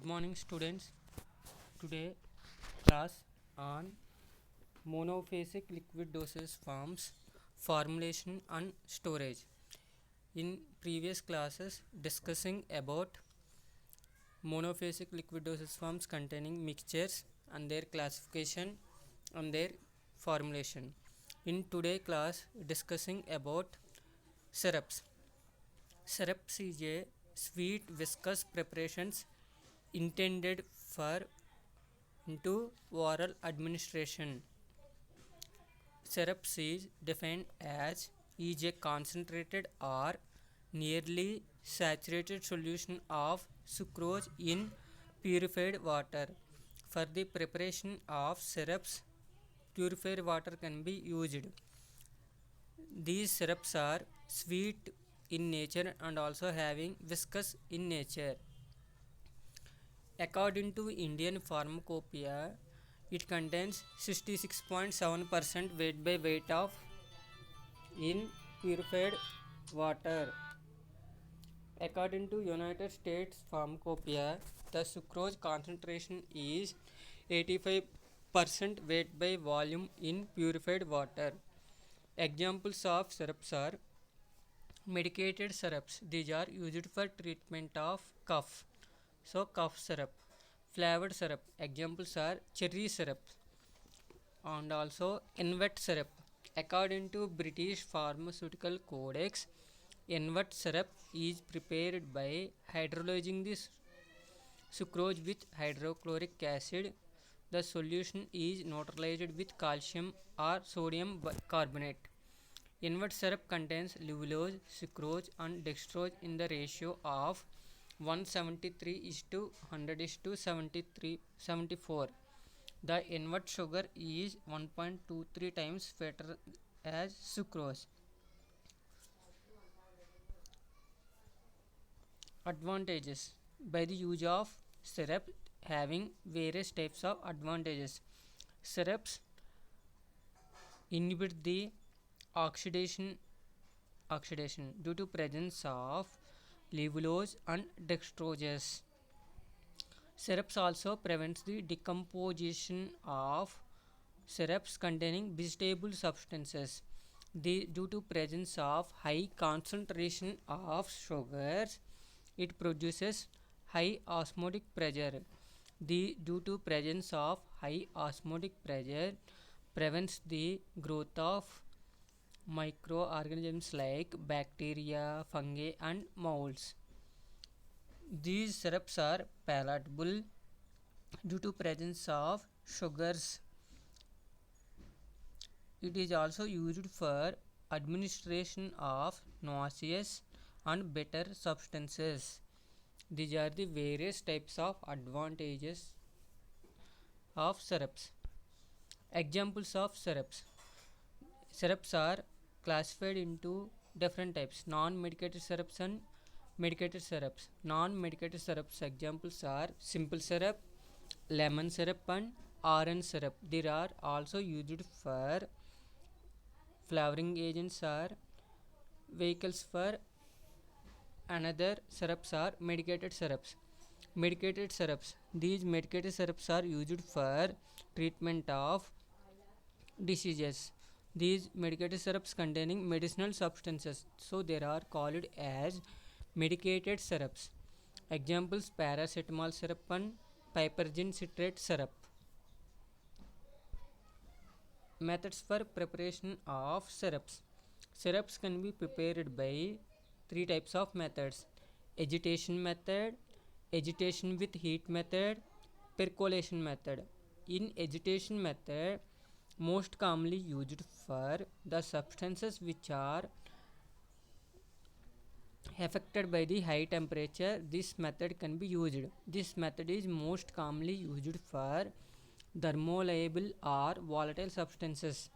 morning, students. Today class on monophasic liquid dosage forms, formulation and storage. In previous classes discussing about monophasic liquid dosage forms containing mixtures and their classification and their formulation. In today class discussing about syrups. Syrups is a sweet viscous preparations intended for into oral administration. Syrups is defined as is a concentrated or nearly saturated solution of sucrose in purified water. For the preparation of syrups, purified water can be used. These syrups are sweet in nature and also having viscous in nature. According to Indian Pharmacopoeia, it contains 66.7% weight by weight of in purified water. According to United States Pharmacopoeia, the sucrose concentration is 85% weight by volume in purified water. Examples of syrups are medicated syrups. These are used for treatment of cough. So cough syrup. Flavored syrup. Examples are cherry syrup and also NVET syrup. According to British Pharmaceutical Codex, NVET syrup is prepared by hydrolyzing this sucrose with hydrochloric acid. The solution is neutralized with calcium or sodium carbonate. NVET syrup contains levulose, sucrose and dextrose in the ratio of 173 is to 100 is to 74. The NVET sugar is 1.23 times fatter as sucrose. Advantages. By the use of syrup having various types of advantages. Syrups inhibit the oxidation due to presence of levulose and dextrose. Syrups also prevents the decomposition of syrups containing vegetable substances. Due to presence of high concentration of sugars, it produces high osmotic pressure. Due to presence of high osmotic pressure, prevents the growth of microorganisms like bacteria, fungi and molds. These syrups are palatable due to presence of sugars. It is also used for administration of nauseous and bitter substances. These are the various types of advantages of syrups. Examples of syrups. Syrups are classified into different types: non-medicated syrups and medicated syrups. Non-medicated syrups examples are simple syrup, lemon syrup and orange syrup. They are also used for flavoring agents or vehicles. For another syrups are medicated syrups. Medicated syrups. These medicated syrups are used for treatment of diseases. These medicated syrups containing medicinal substances, so they are called as medicated syrups. Examples: paracetamol syrup and piperagine citrate syrup. Methods for preparation of syrups. Syrups can be prepared by three types of methods: agitation method, agitation with heat method, percolation method. In agitation method, most commonly used for the substances which are affected by the high temperature, this method can be used. This method is most commonly used for thermolayable or volatile substances.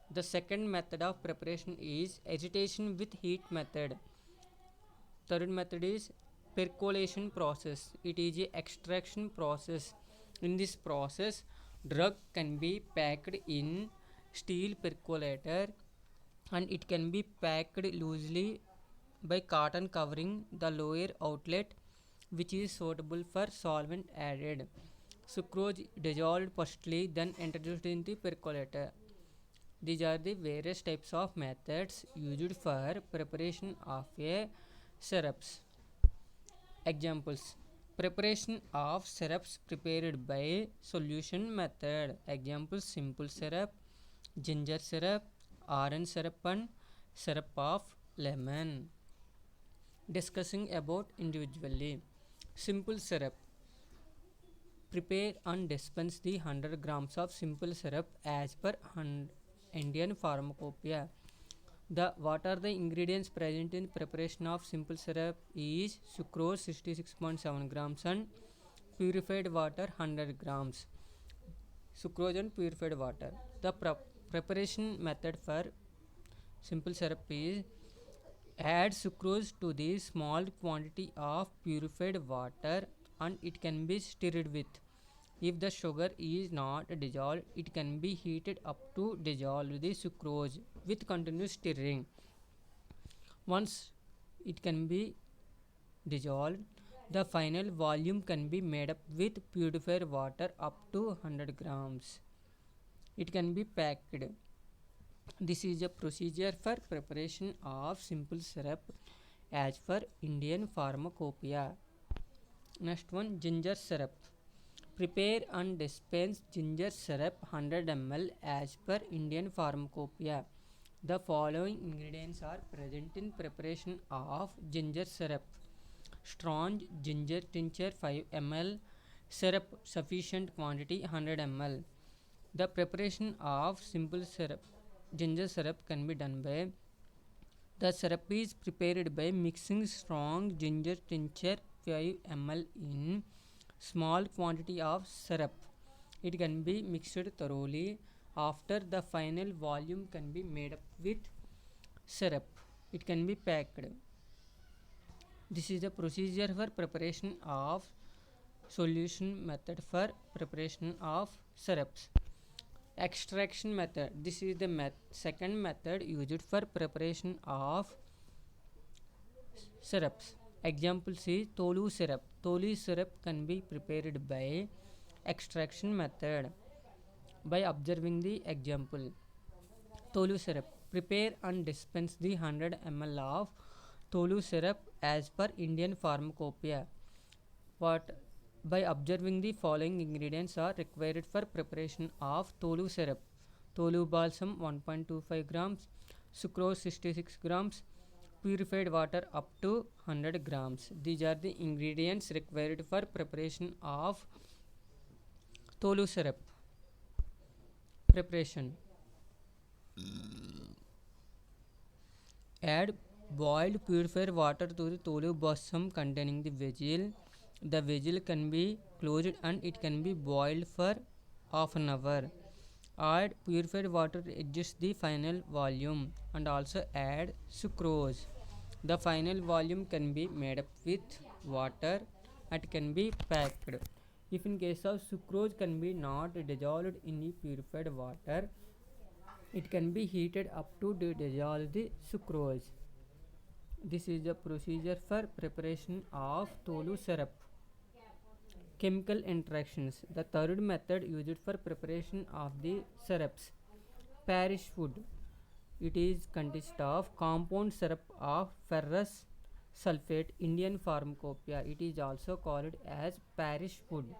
The second method of preparation is agitation with heat method. Third method is percolation process. It is a extraction process. In this process, drug can be packed in steel percolator and it can be packed loosely by cotton covering the lower outlet which is suitable for solvent added. Sucrose dissolved firstly, then introduced in the percolator. These are the various types of methods used for preparation of a syrups. Examples: preparation of syrups prepared by solution method. Examples: simple syrup, ginger syrup, orange syrup, and syrup of lemon. Discussing about individually. Simple syrup: prepare and dispense the 100 grams of simple syrup as per Indian Pharmacopoeia. What are the ingredients present in preparation of simple syrup is sucrose 66.7 grams and purified water 100 grams. Sucrose and purified water. The preparation method for simple syrup is: add sucrose to the small quantity of purified water and it can be stirred with. If the sugar is not dissolved, it can be heated up to dissolve the sucrose with continuous stirring. Once it can be dissolved, the final volume can be made up with purified water up to 100 grams. It can be packed. This is a procedure for preparation of simple syrup as per Indian Pharmacopoeia. Next one, ginger syrup. Prepare and dispense ginger syrup 100 ml as per Indian Pharmacopoeia. The following ingredients are present in preparation of ginger syrup: strong ginger tincture 5 ml, syrup sufficient quantity 100 ml. The preparation of simple syrup ginger syrup can be done by: the syrup is prepared by mixing strong ginger tincture 5 ml in small quantity of syrup. It can be mixed thoroughly. After, the final volume can be made up with syrup. It can be packed. This is the procedure for preparation of solution method for preparation of syrups. Extraction method. This is the second method used for preparation of syrups. Examples is Tolu syrup. Tolu syrup can be prepared by extraction method. By observing the example, Tolu syrup. Prepare and dispense the 100 ml of Tolu syrup as per Indian Pharmacopoeia. By observing the following ingredients are required for preparation of Tolu syrup: Tolu balsam 1.25 grams, sucrose 66 grams, purified water up to 100 grams. These are the ingredients required for preparation of Tolu syrup. Preparation: add boiled purified water to the Tolu balsam containing the vessel. The vessel can be closed and it can be boiled for half an hour. Add purified water to adjust the final volume and also add sucrose. The final volume can be made up with water and can be packed. If in case of sucrose can be not dissolved in the purified water, it can be heated up to dissolve the sucrose. This is the procedure for preparation of Tolu syrup. Chemical interactions. The third method used for preparation of the syrups. Parish food. It is consist of compound syrup of ferrous sulfate. Indian Pharmacopoeia. It is also called as Parish food.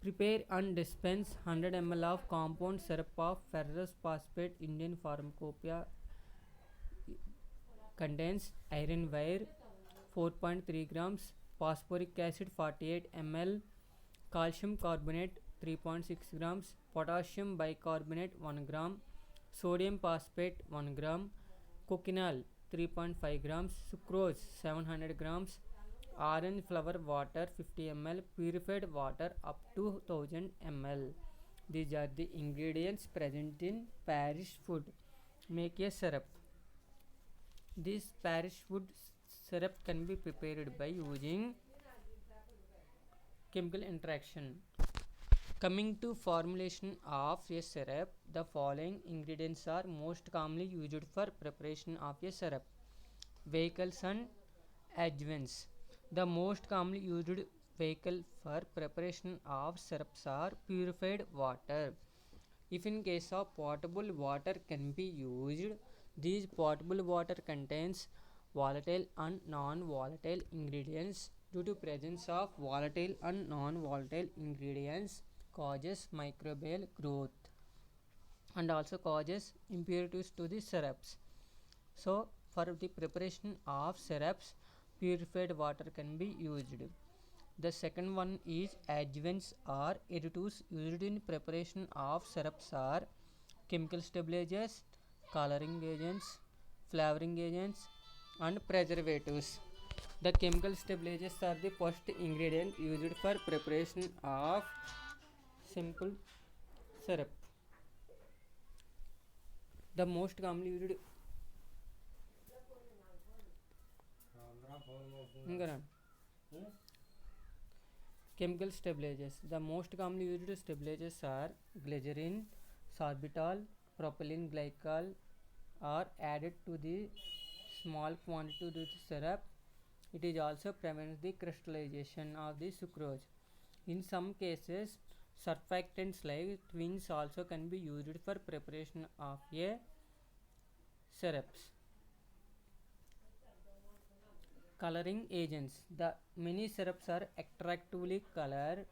Prepare and dispense 100 ml of compound syrup of ferrous phosphate. Indian Pharmacopoeia contains iron wire 4.3 grams, phosphoric acid 48 ml, calcium carbonate 3.6 grams, potassium bicarbonate 1 gram, sodium phosphate 1 gram, cochineal 3.5 grams, sucrose 700 grams, orange flower water 50 ml, purified water up to 1000 ml. These are the ingredients present in Parish food. Make a syrup. This Parish food syrup can be prepared by using chemical interaction. Coming to formulation of a syrup, the following ingredients are most commonly used for preparation of a syrup: vehicles and adjuvants. The most commonly used vehicle for preparation of syrups are purified water. If in case of potable water can be used, these potable water contains volatile and non-volatile ingredients. Due to presence of volatile and non-volatile ingredients causes microbial growth and also causes impurities to the syrups. So for the preparation of syrups, purified water can be used. The second one is adjuvants or additives used in preparation of syrups are chemical stabilizers, coloring agents, flavoring agents, and preservatives. The chemical stabilizers are the first ingredient used for preparation of simple syrup. The most commonly used chemical stabilizers. The most commonly used stabilizers are glycerin, sorbitol, propylene glycol are added to the small quantity to the syrup. It is also prevents the crystallization of the sucrose. In some cases, surfactants like twins also can be used for preparation of a syrups. Coloring agents. The many syrups are attractively colored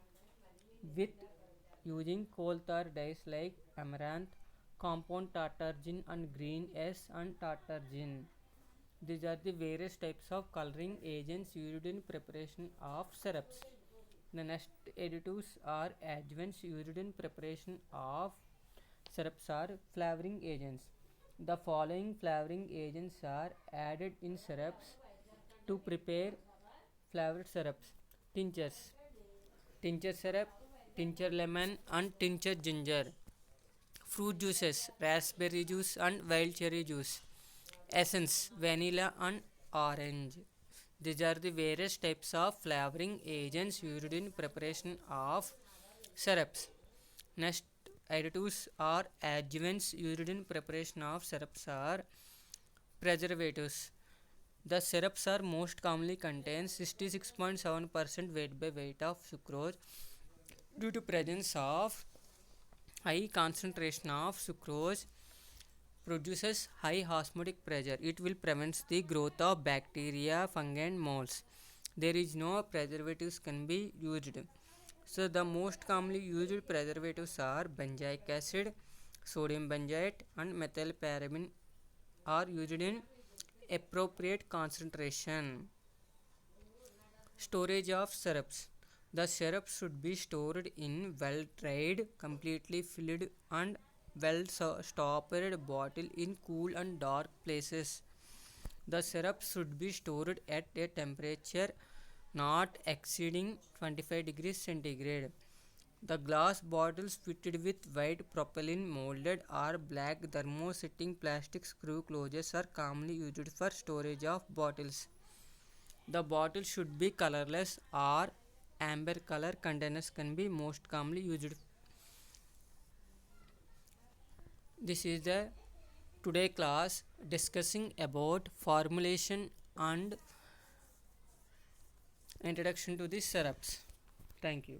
with using coal tar dyes like amaranth, compound tartargin and green S and tartargin. These are the various types of coloring agents used in preparation of syrups. The next additives or adjuvants used in preparation of syrups are flavoring agents. The following flavoring agents are added in syrups to prepare flavored syrups: tinctures, tincture syrup, tincture lemon, and tincture ginger; fruit juices, raspberry juice and wild cherry juice; essence, vanilla and orange. These are the various types of flavoring agents used in preparation of syrups. Next, additives or adjuvants used in preparation of syrups are preservatives. The syrups are most commonly contain 66.7% weight by weight of sucrose. Due to presence of high concentration of sucrose produces high osmotic pressure. It will prevent the growth of bacteria, fungi and molds. There is no preservatives can be used. So the most commonly used preservatives are benzoic acid, sodium benzoate and methylparaben are used in appropriate concentration. Storage of syrups. The syrup should be stored in well dried, completely filled and well stopped bottle in cool and dark places. The syrup should be stored at a temperature not exceeding 25 degrees centigrade. The glass bottles fitted with white propylene molded or black thermosetting plastic screw closures are commonly used for storage of bottles. The bottle should be colorless or amber color containers can be most commonly used. This is the today class discussing about formulation and introduction to the syrups. Thank you.